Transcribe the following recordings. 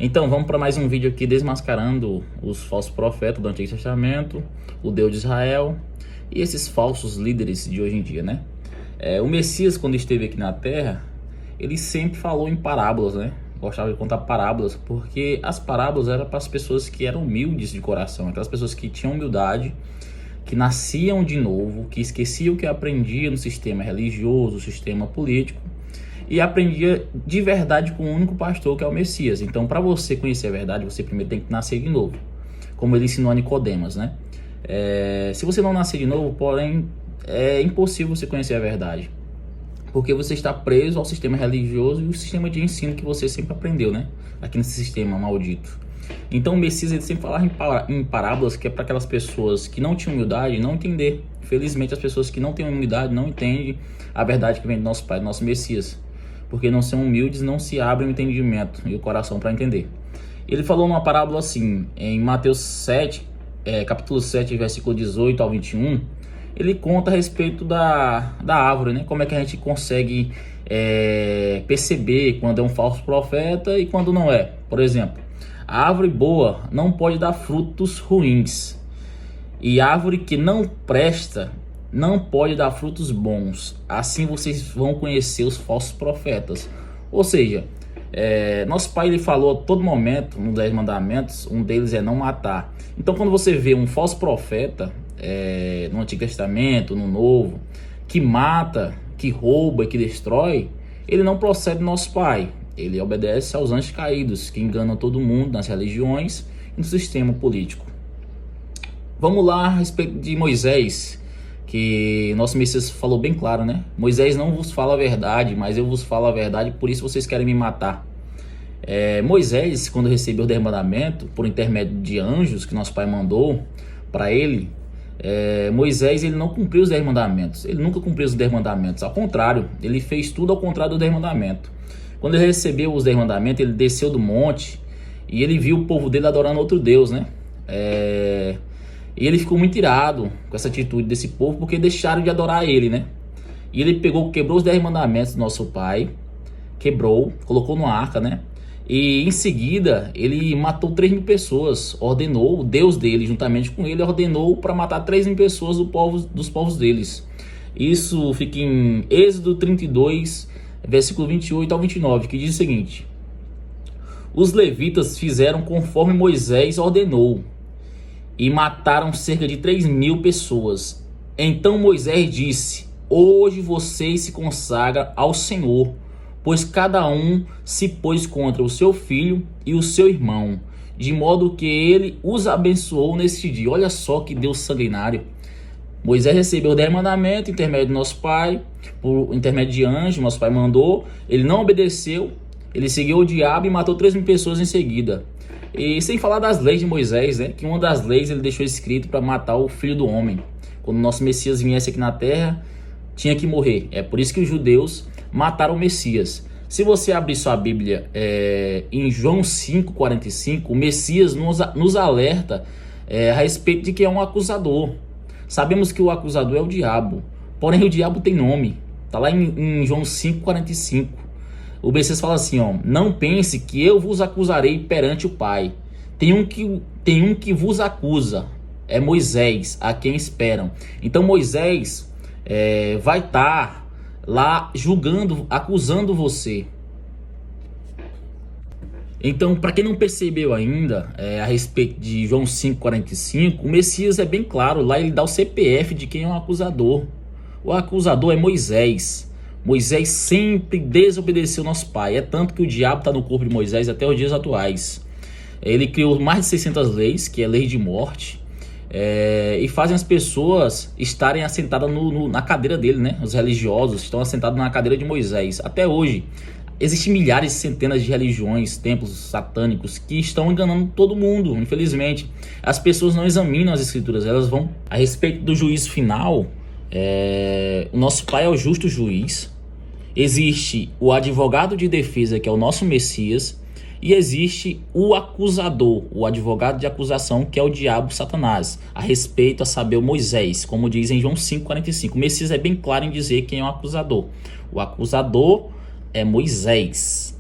Então vamos para mais um vídeo aqui desmascarando os falsos profetas do Antigo Testamento, o Deus de Israel e esses falsos líderes de hoje em dia, né? O Messias, quando esteve aqui na Terra, ele sempre falou em parábolas, né? Gostava de contar parábolas, porque as parábolas eram para as pessoas que eram humildes de coração, aquelas pessoas que tinham humildade, que nasciam de novo, que esqueciam o que aprendia no sistema religioso, no sistema político, e aprendia de verdade com o único pastor, que é o Messias. Então, para você conhecer a verdade, você primeiro tem que nascer de novo, como ele ensinou a Nicodemas, né? Se você não nascer de novo, porém, é impossível você conhecer a verdade, porque você está preso ao sistema religioso e o sistema de ensino que você sempre aprendeu, né? Aqui nesse sistema maldito. Então o Messias, ele sempre falava em parábolas, que é para aquelas pessoas que não tinham humildade não entender. Felizmente, as pessoas que não têm humildade não entendem a verdade que vem do nosso Pai, do nosso Messias, porque não são humildes, não se abrem o entendimento e o coração para entender. Ele falou numa parábola assim, em Mateus 7, capítulo 7, versículo 18 ao 21, ele conta a respeito da árvore, né? Como é que a gente consegue perceber quando é um falso profeta e quando não é. Por exemplo, a árvore boa não pode dar frutos ruins, e a árvore que não presta não pode dar frutos bons. Assim vocês vão conhecer os falsos profetas. Ou seja, nosso Pai, ele falou a todo momento, nos 10 mandamentos, um deles é não matar. Então, quando você vê um falso profeta no Antigo Testamento, no Novo, que mata, que rouba, que destrói, ele não procede do nosso Pai. Ele obedece aos anjos caídos, que enganam todo mundo nas religiões e no sistema político. Vamos lá a respeito de Moisés, que nosso Messias falou bem claro, né? Moisés não vos fala a verdade, mas eu vos falo a verdade, por isso vocês querem me matar. Moisés, quando recebeu o 10 mandamentos, por intermédio de anjos que nosso Pai mandou para ele, Moisés, ele não cumpriu os 10 mandamentos. Ele nunca cumpriu os 10 mandamentos. Ao contrário, ele fez tudo ao contrário dos 10 mandamentos. Quando ele recebeu os 10 mandamentos, ele desceu do monte e ele viu o povo dele adorando outro Deus, né? E ele ficou muito irado com essa atitude desse povo, porque deixaram de adorar ele, né? E ele quebrou os 10 mandamentos do nosso Pai, colocou numa arca, né? E em seguida ele matou 3.000 pessoas, ordenou, o Deus dele juntamente com ele ordenou para matar 3.000 pessoas dos povos deles. Isso fica em Êxodo 32, versículo 28 ao 29, que diz o seguinte: os levitas fizeram conforme Moisés ordenou e mataram cerca de 3.000 pessoas. Então Moisés disse: hoje vocês se consagram ao Senhor, pois cada um se pôs contra o seu filho e o seu irmão, de modo que ele os abençoou neste dia. Olha só que Deus sanguinário. Moisés recebeu o 10 mandamentos, intermédio do nosso Pai, por intermédio de anjo, nosso Pai mandou, ele não obedeceu, ele seguiu o diabo e matou 3.000 pessoas em seguida. E sem falar das leis de Moisés, né? Que uma das leis ele deixou escrito para matar o filho do homem. Quando o nosso Messias viesse aqui na terra, tinha que morrer. É por isso que os judeus mataram o Messias. Se você abrir sua Bíblia em João 5,45, o Messias nos alerta a respeito de que é um acusador. Sabemos que o acusador é o diabo, porém o diabo tem nome. Está lá em João 5,45. O Messias fala assim, ó: não pense que eu vos acusarei perante o Pai. Tem um que vos acusa, é Moisés, a quem esperam. Então Moisés vai estar lá julgando, acusando você. Então, para quem não percebeu ainda a respeito de João 5,45, o Messias é bem claro. Lá ele dá o CPF de quem é o acusador. O acusador é Moisés. Moisés sempre desobedeceu nosso Pai. É tanto que o diabo está no corpo de Moisés até os dias atuais. Ele criou mais de 600 leis, que é lei de morte, e fazem as pessoas estarem assentadas na cadeira dele, né? Os religiosos estão assentados na cadeira de Moisés. Até hoje, existem milhares e centenas de religiões, templos satânicos que estão enganando todo mundo, infelizmente. As pessoas não examinam as escrituras, elas vão a respeito do juízo final. O nosso Pai é o justo juiz. Existe o advogado de defesa, que é o nosso Messias, e existe o acusador, o advogado de acusação, que é o diabo, Satanás, a respeito a saber o Moisés, como diz em João 5,45. O Messias é bem claro em dizer quem é o acusador. O acusador é Moisés.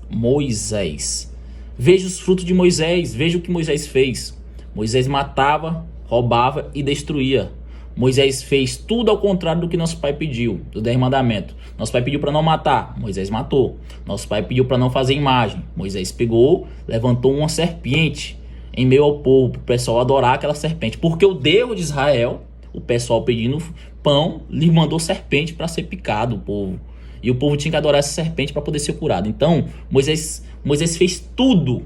Veja os frutos de Moisés, veja o que Moisés fez. Moisés matava, roubava e destruía. Moisés fez tudo ao contrário do que nosso pai pediu, do 10 mandamentos. Nosso pai pediu para não matar, Moisés matou. Nosso pai pediu para não fazer imagem, Moisés pegou, levantou uma serpente em meio ao povo, para o pessoal adorar aquela serpente. Porque o Deus de Israel, o pessoal pedindo pão, lhe mandou serpente para ser picado, o povo. E o povo tinha que adorar essa serpente para poder ser curado. Então, Moisés fez tudo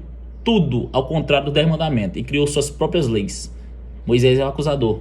ao contrário do 10 mandamentos e criou suas próprias leis. Moisés é o acusador.